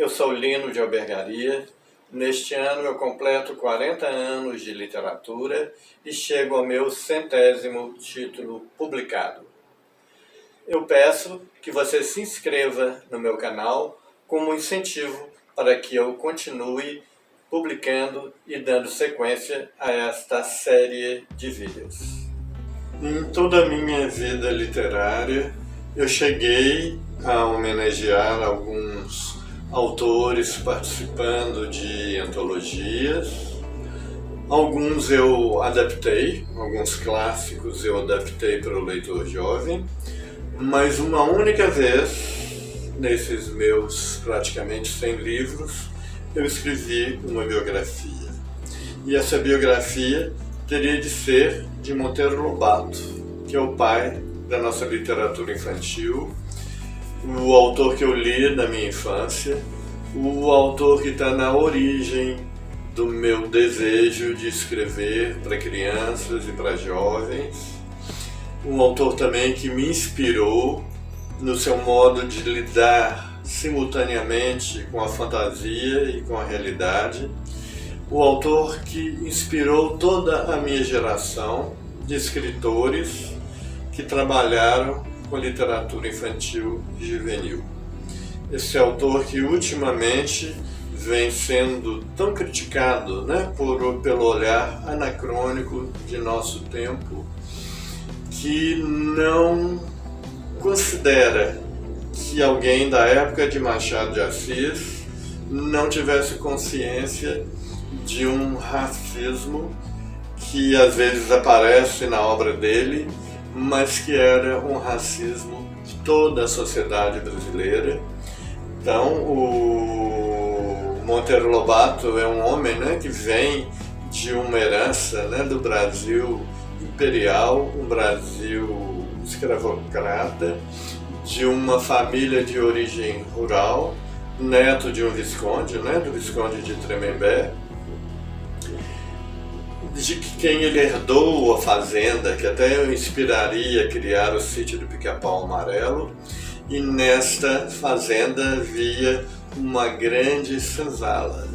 eu sou Lino de Albergaria. Neste ano eu completo 40 anos de literatura e chego ao meu 100º título publicado. Eu peço que você se inscreva no meu canal como incentivo para que eu continue publicando e dando sequência a esta série de vídeos. Em toda a minha vida literária, eu cheguei a homenagear alguns autores participando de antologias. Alguns eu adaptei, alguns clássicos eu adaptei para o leitor jovem, mas uma única vez, nesses meus praticamente 100 livros, eu escrevi uma biografia. E essa biografia teria de ser de Monteiro Lobato, que é o pai da nossa literatura infantil, o autor que eu li na minha infância, o autor que está na origem do meu desejo de escrever para crianças e para jovens, um autor também que me inspirou no seu modo de lidar simultaneamente com a fantasia e com a realidade, o autor que inspirou toda a minha geração de escritores que trabalharam com literatura infantil e juvenil. Esse autor que ultimamente vem sendo tão criticado, pelo olhar anacrônico de nosso tempo, que não considera que alguém da época de Machado de Assis não tivesse consciência de um racismo que às vezes aparece na obra dele, mas que era um racismo de toda a sociedade brasileira. Então, o Monteiro Lobato é um homem que vem de uma herança do Brasil imperial, um Brasil escravocrata, de uma família de origem rural, neto de um visconde, do Visconde de Tremembé, de quem ele herdou a fazenda, que até eu inspiraria a criar o Sítio do Pica-Pau Amarelo, e nesta fazenda havia uma grande senzala,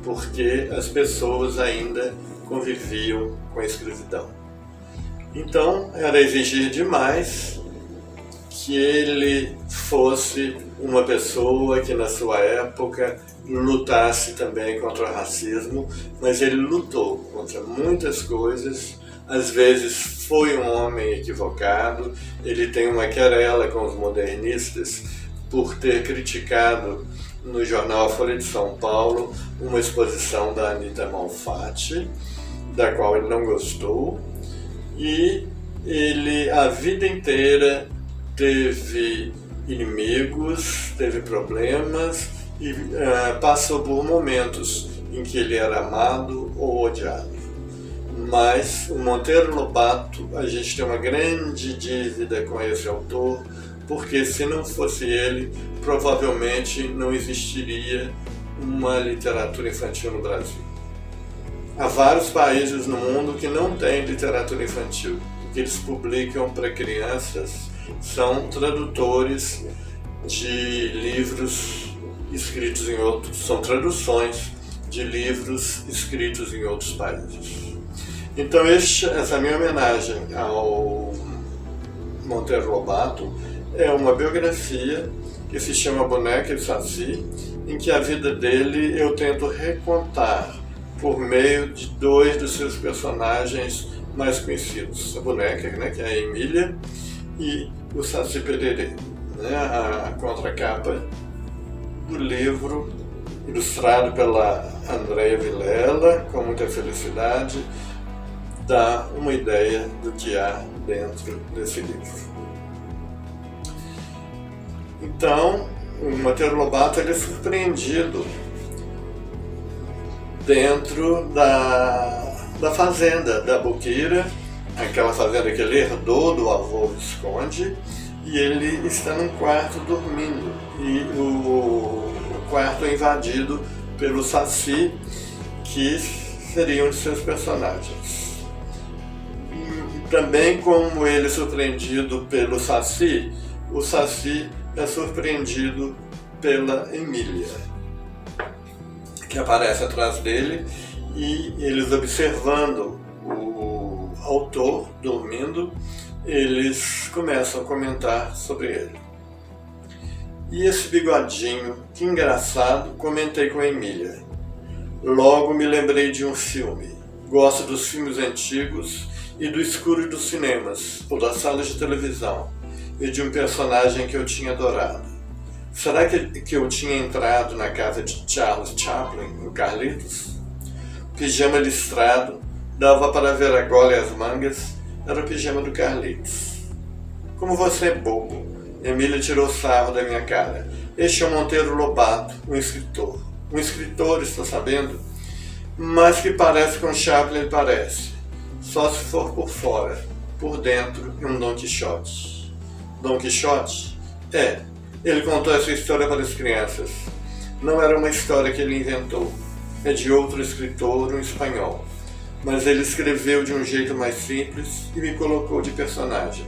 porque as pessoas ainda conviviam com a escravidão. Então, era exigir demais que ele fosse uma pessoa que na sua época lutasse também contra o racismo, mas ele lutou contra muitas coisas, às vezes foi um homem equivocado, ele tem uma querela com os modernistas por ter criticado no jornal Folha de São Paulo uma exposição da Anita Malfatti, da qual ele não gostou, e ele a vida inteira teve inimigos, teve problemas e passou por momentos em que ele era amado ou odiado. Mas o Monteiro Lobato, a gente tem uma grande dívida com esse autor, porque se não fosse ele, provavelmente não existiria uma literatura infantil no Brasil. Há vários países no mundo que não têm literatura infantil. O que eles publicam para crianças são tradutores de livros escritos em outros, são traduções de livros escritos em outros países. Então essa minha homenagem ao Monteiro Lobato é uma biografia que se chama Boneca e Saci, em que a vida dele eu tento recontar por meio de dois dos seus personagens mais conhecidos, a boneca, que é a Emília, e o Saci Pererê. A contracapa do livro, ilustrado pela Andréia Vilela, com muita felicidade, dá uma ideia do que há dentro desse livro. Então, o Monteiro Lobato ele é surpreendido dentro da fazenda da Boqueira, aquela fazenda que ele herdou do avô Visconde, e ele está num quarto dormindo, e o quarto é invadido pelo Saci, que seria um de seus personagens. E também, como ele é surpreendido pelo Saci, o Saci é surpreendido pela Emília. que aparece atrás dele, e eles observando o autor dormindo, eles começam a comentar sobre ele. E esse bigodinho, que engraçado, comentei com a Emília. Logo me lembrei de um filme. Gosto dos filmes antigos e do escuro dos cinemas, ou das salas de televisão, e de um personagem que eu tinha adorado. Será que eu tinha entrado na casa de Charles Chaplin, no Carlitos? Pijama listrado, dava para ver a gola e as mangas, era o pijama do Carlitos. Como você é bobo! Emília tirou sarro da minha cara. Este é o Monteiro Lobato, um escritor. Um escritor, está sabendo? Mas que parece com Chaplin, ele parece. Só se for por fora. Por dentro é um Dom Quixote. Dom Quixote? É. Ele contou essa história para as crianças. Não era uma história que ele inventou. É de outro escritor, um espanhol. Mas ele escreveu de um jeito mais simples e me colocou de personagem.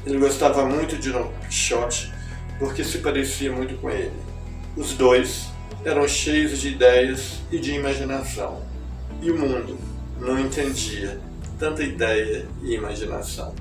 Ele gostava muito de Dom Quixote porque se parecia muito com ele. Os dois eram cheios de ideias e de imaginação. E o mundo não entendia tanta ideia e imaginação.